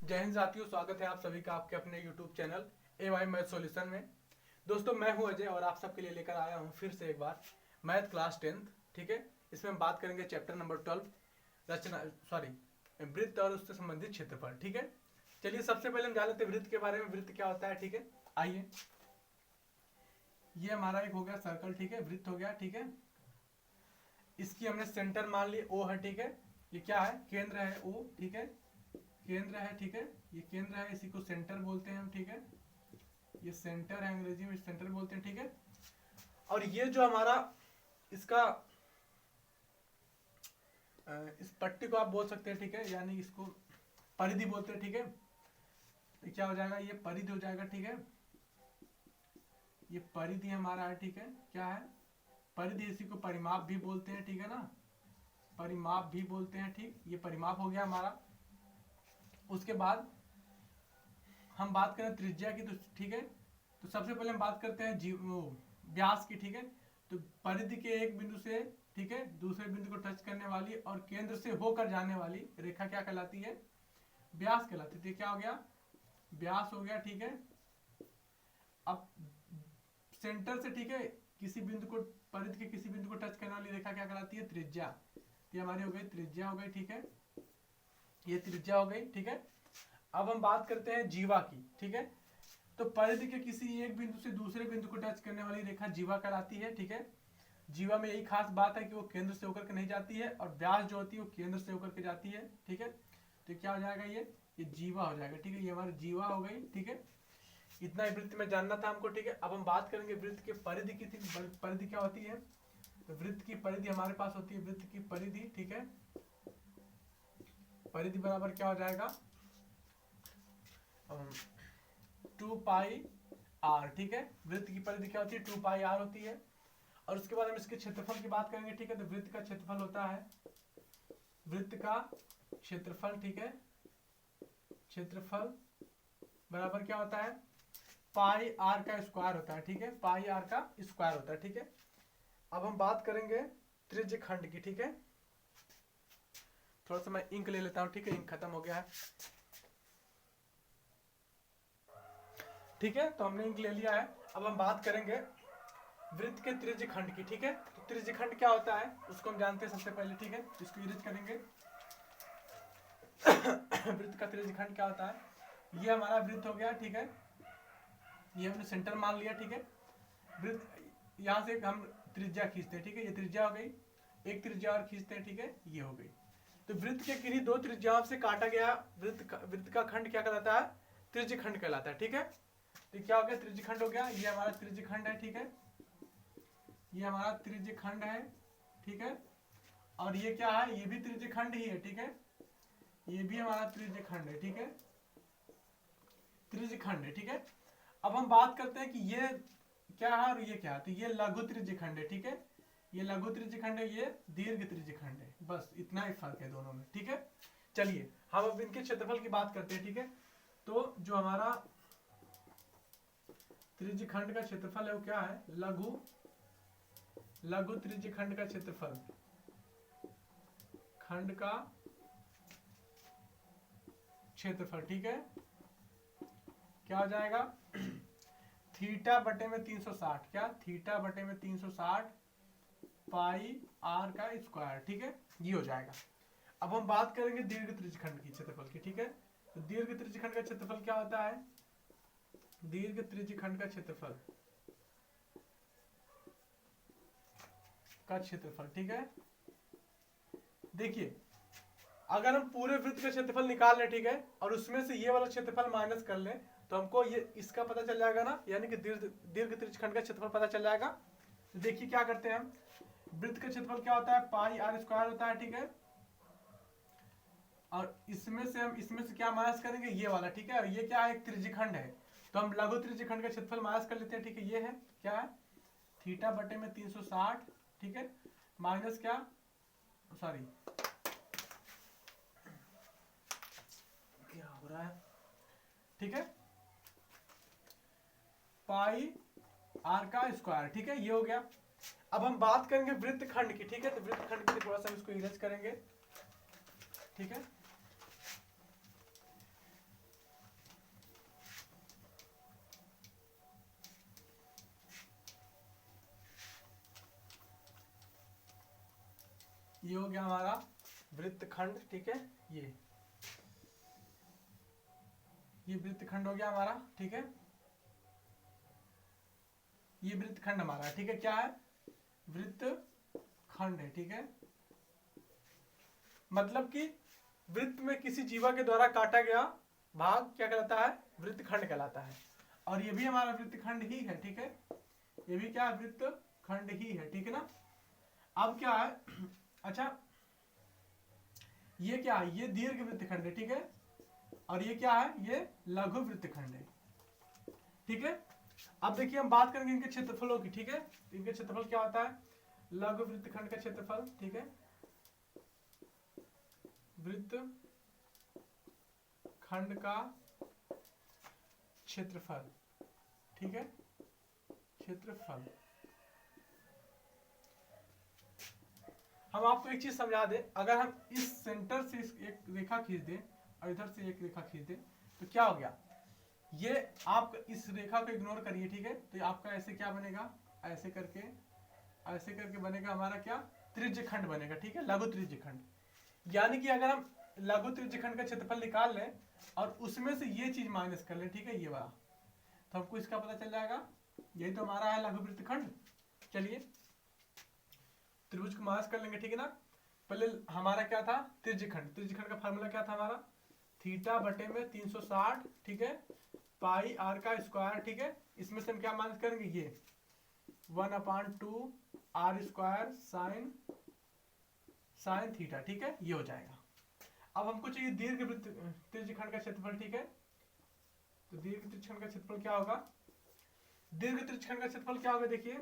जय हिंद साथियों, स्वागत है आप सभी का आपके अपने YouTube channel AY math solution में। दोस्तों, मैं हूं अजय और आप सबके लिए लेकर आया हूं फिर से एक बार मैथ क्लास 10th। ठीक है, इसमें हम बात करेंगे चैप्टर नंबर 12 रचना वृत्त और उससे संबंधित क्षेत्रफल। ठीक है, चलिए सबसे पहले हम जान लेते हैं वृत्त के बारे में। वृत्त क्या होता है? ठीक है, आइए, ये हमारा एक हो गया सर्कल। ठीक है, वृत्त हो गया। ठीक है, इसकी हमने सेंटर मान ली O है। ठीक है, ये क्या है? केंद्र है O। ठीक है, केंद्र है। ठीक है, ये केंद्र है, इसी को सेंटर बोलते हैं हम। ठीक है, ये सेंटर है, अंग्रेजी में सेंटर बोलते हैं। ठीक है, और ये जो हमारा इसका इस पट्टी को आप बोल सकते हैं। ठीक है, यानी इसको परिधि बोलते हैं। ठीक है, तो क्या हो जाएगा? ये परिधि हो जाएगा। ठीक है, ये परिधि हमारा है। ठीक है, क्या है? परिधि, इसी को परिमाप भी बोलते हैं। ठीक है ना, परिमाप भी बोलते हैं। ठीक, ये परिमाप हो गया हमारा। उसके बाद हम बात करें त्रिज्या की, तो ठीक है, तो सबसे पहले हम बात करते हैं व्यास की। ठीक है, तो परिधि के एक बिंदु से, ठीक है, दूसरे बिंदु को टच करने वाली और केंद्र से होकर जाने वाली रेखा क्या कहलाती है? व्यास कहलाती है। क्या हो गया? व्यास हो गया। ठीक है, अब सेंटर से, ठीक है, किसी बिंदु को, परिधि के किसी बिंदु को टच करने वाली रेखा क्या कहलाती है? त्रिज्या। ये हमारी हो गई त्रिज्या हो गई। ठीक है, ये त्रिज्या हो गई। ठीक है, अब हम बात करते हैं जीवा की। ठीक है, तो परिधि के किसी एक बिंदु से दूसरे बिंदु को टच करने वाली रेखा जीवा कहलाती है। ठीक है, जीवा में यही खास बात है कि वो केंद्र से होकर के नहीं जाती है, और व्यास जो होती है वो केंद्र से होकर के जाती है। ठीक है, तो क्या हो जाएगा? ये जीवा हो जाएगा। ठीक है, ये हमारी जीवा हो गई। ठीक है, इतना ही वृत्त में जानना था हमको। ठीक है, अब हम बात करेंगे वृत्त के परिधि की। परिधि क्या होती है? तो वृत्त की परिधि हमारे पास होती है, वृत्त की परिधि। ठीक है, परिधि बराबर क्या हो जाएगा? 2πr। ठीक है, वृत्त की परिधि क्या होती है? 2πr होती है। और उसके बाद हम इसके क्षेत्रफल की बात करेंगे। ठीक है, तो वृत्त का क्षेत्रफल होता है, वृत्त का क्षेत्रफल, ठीक है, क्षेत्रफल बराबर क्या होता है? पाई आर का स्क्वायर होता है। ठीक है, पाई आर का स्क्वायर होता है। ठीक है, अब हम बात करेंगे त्रिज्य खंड की। ठीक है, थोड़ा सा मैं इंक ले लेता हूं। ठीक है, इंक खत्म हो गया है। ठीक है, तो हमने इंक ले लिया है। अब हम बात करेंगे वृत्त के त्रिज्य खंड की। ठीक है, तो त्रिज्य खंड क्या होता है उसको हम जानते हैं सबसे पहले। ठीक है, इसको इरेज करेंगे। वृत्त का त्रिज्य खंड क्या होता है? ये हमारा वृत्त हो गया। ठीक है, ये हमने सेंटर मान लिया। ठीक है, वृत्त यहां से हम त्रिज्या खींचते हैं। ठीक है, ये त्रिज्या हो गई, एक त्रिज्या और खींचते हैं। ठीक है, ये हो गई। तो वृत्त के किन्हीं दो त्रिज्याओं से काटा गया वृत्त का खंड क्या कहलाता है? त्रिज्य खंड कहलाता है। ठीक है, तो क्या हो गया? त्रिज्य खंड हो गया। ये हमारा त्रिज्य खंड है। ठीक है, ये हमारा त्रिज्य खंड है। ठीक है, और ये क्या है? ये भी त्रिज्य खंड ही है। ठीक है, ये भी हमारा त्रिज्य खंड है। ठीक है, त्रिज्य खंड है। ठीक है, अब हम बात करते हैं कि ये क्या है और ये क्या है। तो ये लघु त्रिज्य खंड है। ठीक है, ये लघु त्रिज्य खंड है, ये दीर्घ त्रिज्य खंड है। बस इतना ही फर्क है दोनों में। ठीक है, चलिए हम अब इनके क्षेत्रफल की बात करते हैं। ठीक है, तो जो हमारा त्रिज्य खंड का क्षेत्रफल है वो क्या है? लघु त्रिज्य खंड का क्षेत्रफल, खंड का क्षेत्रफल। ठीक है, क्या हो जाएगा? थीटा बटे में 360। क्या? थीटा बटे में 360 पाई आर का स्क्वायर। ठीक है, ये हो जाएगा। अब हम बात करेंगे दीर्घ त्रिज्य खंड की क्षेत्रफल की। ठीक है, तो दीर्घ त्रिज्य खंड का क्षेत्रफल क्या होता है? दीर्घ त्रिज्य खंड का क्षेत्रफल ठीक है, देखिए, अगर हम पूरे वृत्त का क्षेत्रफल निकाल लें, ठीक है, और उसमें से ये वाला क्षेत्रफल माइनस कर लें, तो हमको ये इसका पता चल जाएगा ना, यानी कि दीर्घ त्रिज्य खंड का क्षेत्रफल पता चल जाएगा। तो देखिए क्या करते हैं हम, वृत्त का क्षेत्रफल क्या होता है? पाई आर स्क्वायर होता है। ठीक है, और इसमें से क्या माइनस करेंगे? ये वाला। ठीक है, और ये क्या है? एक त्रिज्य खंड है, तो हम लघु त्रिज्य खंड का क्षेत्रफल माइनस कर लेते हैं। ठीक है, ये है क्या है? थीटा बटे में 360। ठीक है, माइनस क्या, सॉरी क्या हो रहा है, ठीक है, पाई आर का स्क्वायर। ठीक है, ये हो गया। अब हम बात करेंगे वृत्त खंड की। ठीक है, तो वृत्त खंड के लिए थोड़ा सा हम इसको इरेज करेंगे। ठीक है, ये हो गया हमारा वृत्तखंड, ठीक है। ये वृत्तखंड हो गया हमारा, ठीक है। ये वृत्तखंड हमारा, ठीक है। क्या है? वृत्तखंड है, ठीक है। मतलब कि वृत्त में किसी जीवा के द्वारा काटा गया भाग क्या कहलाता है? वृत्तखंड कहलाता है। और ये भी हमारा वृत्तखंड ही है, ठीक है। ये भी क्या है? वृत्तखंड ही है, ठीक है ना। अब क्या है? अच्छा, ये क्या है? ये दीर्घ वृत्तखंड है, ठीक है। और ये क्या है? ये लघु वृत्तखंड है, ठीक है। अब देखिए हम बात करेंगे इनके क्षेत्रफलों की, ठीक है। इनके क्षेत्रफल क्या होता है? लघु वृत्तखंड का क्षेत्रफल, ठीक है। वृत्तखंड का क्षेत्रफल, ठीक है। क्षेत्रफल। हम आपको एक चीज समझा दें, अगर हम इस सेंटर से एक रेखा खींच दें और इधर से एक रेखा खींच दें तो क्या हो गया? ये आप इस रेखा को इग्नोर करिए, ठीक है। तो आपका ऐसे क्या बनेगा? ऐसे करके बनेगा हमारा क्या? त्रिज्यखंड बनेगा, ठीक है। लघु त्रिज्यखंड। यानी कि अगर हम लघु त्रिज्यखंड का क्षेत्रफल निकाल लें और उसमें से ये चीज माइनस कर लें, ठीक है, ये वाला, तो हमको इसका पता चल जाएगा। यही तो हमारा है लघु वृत्तखंड। चलिए त्रिभुज को माइनस कर लेंगे, ठीक है ना। पहले हमारा क्या था? त्रिज्यखंड। त्रिज्यखंड का फार्मूला क्या था हमारा? थीटा बटे में 360, ठीक है, पाई आर का स्क्वायर, ठीक है। इसमें से हम क्या माइनस करेंगे? ये 1/2 आर स्क्वायर साइन थीटा, ठीक है। ये हो जाएगा। अब हमको चाहिए दीर्घ वृत्त त्रिज्यखंड का क्षेत्रफल, ठीक है। तो दीर्घ त्रिज्यखंड का क्षेत्रफल क्या होगा? दीर्घ त्रिज्यखंड का क्षेत्रफल क्या होगा? देखिए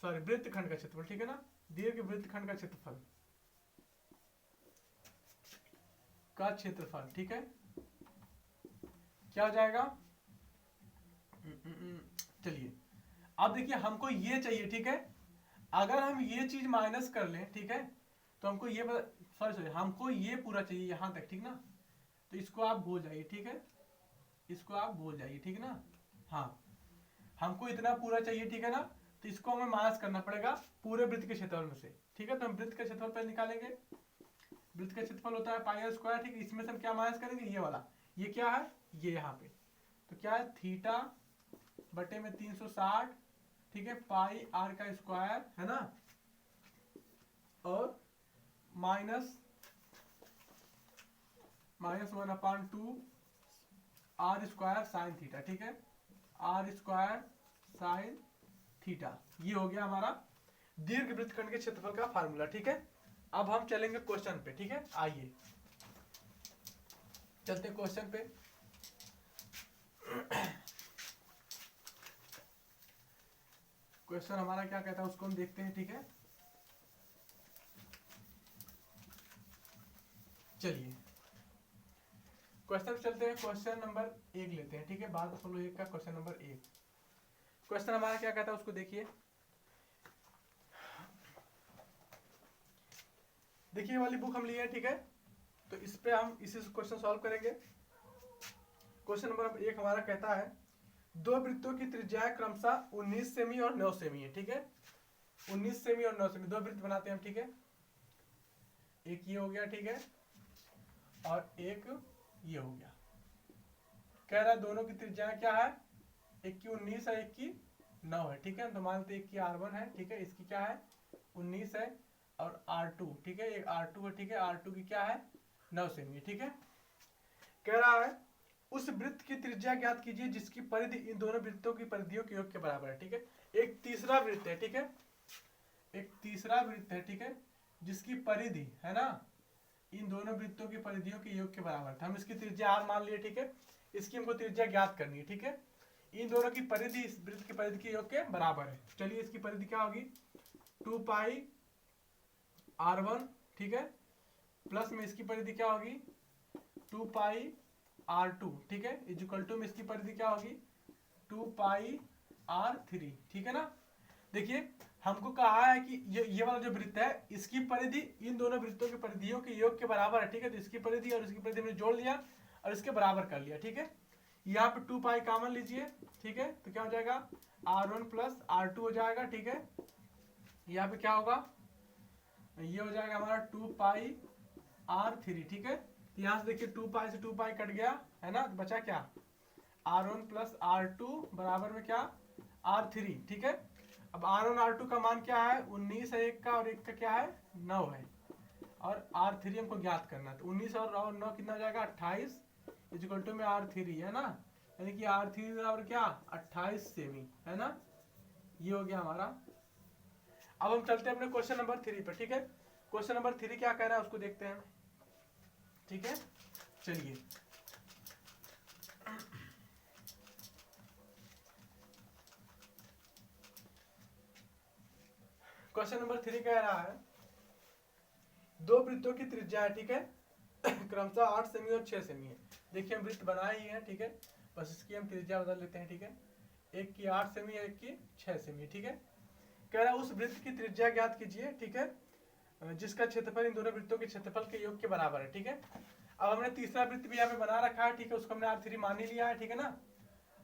वृत्तखंड का क्षेत्रफल, ठीक है ना। दीर्घ वृत्तखंड का क्षेत्रफल, ठीक है, क्या हो जाएगा? चलिए अब देखिए हमको ये चाहिए, ठीक है। अगर हम ये चीज माइनस कर लें, ठीक है, तो हमको ये सॉरी हमको ये पूरा चाहिए यहां तक, ठीक ना। तो इसको आप भूल जाइए, ठीक है। इसको आप भूल जाइए, ठीक है ना। हाँ, हमको इतना पूरा चाहिए, ठीक है ना। तो इसको हमें माइनस करना पड़ेगा पूरे वृत्त के क्षेत्रफल में से, ठीक है। तो हम वृत्त का क्षेत्रफल पहले निकालेंगे। वृत्त का क्षेत्रफल होता है पाई आर स्क्वायर, ठीक है। इसमें से हम क्या माइनस करेंगे? ये वाला। ये क्या है? ये यहाँ पे तो क्या है? थीटा बटे में 360, ठीक है, पाई आर का स्क्वायर, है ना, और minus 1/2 r square sine theta, ठीक है। R square sine theta. ये हो गया हमारा दीर्घ वृत्तखंड के क्षेत्रफल का फार्मूला, ठीक है। अब हम चलेंगे क्वेश्चन पे, ठीक है। आइए चलते क्वेश्चन पे। क्वेश्चन हमारा क्या कहता है उसको हम देखते हैं, ठीक है। चलिए क्वेश्चन चलते हैं। क्वेश्चन नंबर 1 लेते हैं, ठीक है। 12.1 का क्वेश्चन नंबर 1। क्वेश्चन हमारा क्या कहता है उसको देखिए। देखिए वाली बुक हम लिए हैं, ठीक है। तो इस पे हम इसी क्वेश्चन सॉल्व करेंगे। क्वेश्चन नंबर 1 हमारा कहता है दो वृत्तों की त्रिज्याएं क्रमशः 19 सेमी और 9 सेमी है, ठीक है। 19 सेमी और 9 सेमी दो वृत्त बनाते हैं हम, ठीक है। एक ये हो गया, ठीक है, और एक ये हो गया। कह रहा है दोनों की त्रिज्याएं क्या है? एक की 19 है, एक की 9 है, ठीक है। तो मानते एक की R1 है, ठीक है, इसकी क्या है? 19 है, और R2, ठीक है, एक R2 है, ठीक है। R2 की क्या है? 9 सेमी है, ठीक है। कह रहा है उस वृत्त की त्रिज्या ज्ञात कीजिए जिसकी परिधि इन दोनों वृत्तों की परिधियों के योग के बराबर है, ठीक है। एक तीसरा वृत्त है, ठीक है, एक तीसरा वृत्त है, ठीक है, जिसकी परिधि है ना इन दोनों वृत्तों की परिधियों के योग के बराबर था। हम इसकी त्रिज्या R मान लिए, ठीक है। इसकी हमको त्रिज्या ज्ञात करनी है, ठीक है। इन दोनों की परिधि इस वृत्त की परिधि के योग के बराबर है। चलिए इसकी परिधि क्या होगी? 2 पाई R1, ठीक है, प्लस में इसकी परिधि क्या होगी? 2 पाई R2, ठीक है, इक्वल टू में इसकी परिधि क्या होगी? 2 पाई R3, ठीक है ना। देखिए हमको कहा है कि ये वाला जो वृत्त है इसकी परिधि इन दोनों वृत्तों की परिधियों के योग के बराबर है, ठीक है। तो इसकी परिधि और इसकी परिधि हमने जोड़ लिया और इसके बराबर कर लिया, ठीक है। यहाँ पे 2 पाई कॉमन लीजिए, ठीक है, तो क्या हो जाएगा? R1 प्लस R2 हो जाएगा, ठीक है। यहाँ पे क्या होगा, ये हो जाएगा हमारा 2πr3, ठीक है। तो यहाँ से देखिए 2π से 2π कट गया है ना, तो बचा क्या, r1 प्लस r2 बराबर में क्या, r3, ठीक है। अब r1 r2 का मान क्या है, 19 है एक का, और एक का क्या है 9 है, और r3 हमको ज्ञात करना है। तो 19 और 9 कितना हो जाएगा 28 इक्वल टू में r3 है ना, यानी कि r3 बराबर क्या 28 सेमी है ना, ये हो गया हमारा। अब हम चलते हैं अपने क्वेश्चन नंबर 3 पर, ठीक है। क्वेश्चन नंबर 3 क्या कह रहा है उसको देखते हैं, ठीक है। चलिए क्वेश्चन नंबर 3 कह रहा है, दो वृत्तों की त्रिज्या है, ठीक है, क्रमशः 8 सेमी और 6 सेमी है। देखिए हम वृत्त बनाए ही हैं, ठीक है, बस इसकी हम त्रिज्या बदल लेते हैं, ठीक है। एक की 8 सेमी है, एक की 6 सेमी, ठीक है। कह रहा है उस वृत्त की त्रिज्या ज्ञात कीजिए, ठीक है, जिसका क्षेत्रफल इन दोनों वृत्तों के क्षेत्रफल के योग के बराबर है, ठीक है। अब हमने तीसरा वृत्त भी यहाँ पे बना रखा है, ठीक है, उसको हमने r3 मान ही लिया है, ठीक है ना।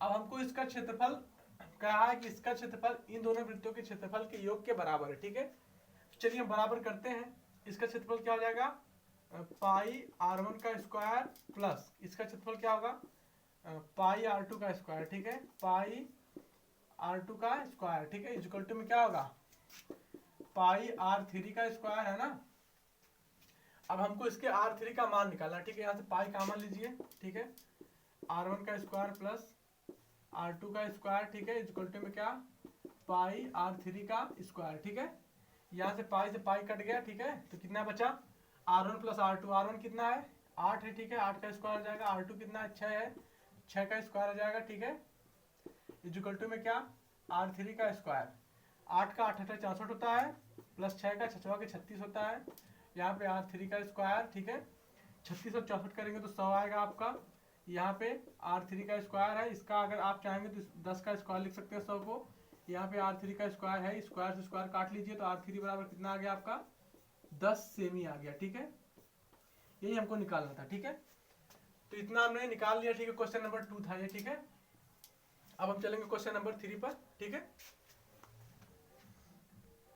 अब हमको इसका क्षेत्रफल कहा है कि इसका क्षेत्रफल इन दोनों वृत्तों के क्षेत्रफल के योग के बराबर है, ठीक है। चलिए हम बराबर करते हैं। इसका क्षेत्रफल क्या हो जाएगा, पाई r1 का स्क्वायर प्लस इसका क्षेत्रफल क्या होगा, पाई r2 का स्क्वायर, ठीक है, पाई r2 का स्क्वायर, ठीक है, इक्वल टू में क्या होगा, पाई r3 का स्क्वायर है ना। अब हमको इसके r3 का मान निकालना है, ठीक है। यहाँ से पाई कॉमन लीजिए, ठीक है, r1 का स्क्वायर प्लस r2 का स्क्वायर, ठीक है, इक्वल टू में क्या, पाई r3 का स्क्वायर, ठीक है। यहाँ से पाई कट गया, ठीक है, तो कितना बचा, r1 प्लस r2, r1 कितना है 8 है, ठीक है, 8 का स्क्वायर आ जाएगा, r2 कितना है 6 है, 6 का स्क्वायर आ जाएगा, ठीक है, इक्वल टू में क्या, r3 का स्क्वायर, 8 का 8 64 होता है, प्लस 6 का 6 के 36 होता है, यहाँ पे r3 का स्क्वायर, ठीक है, 36 और 64 करेंगे तो 100 आएगा आपका। यहाँ पे r3 का स्क्वायर है, इसका अगर आप चाहेंगे तो 10 का स्क्वायर लिख सकते हैं 100 को। यहाँ पे r3 का स्क्वायर है, स्क्वायर से स्क्वायर काट लीजिए, तो r3 बराबर कितना आ गया आपका 10 सेमी आ गया, ठीक है। यही हमको निकालना था, ठीक है। तो इतना हमने निकाल लिया, ठीक है। क्वेश्चन नंबर 2 था ये, ठीक है। अब हम चलेंगे क्वेश्चन नंबर 3 पर, ठीक है।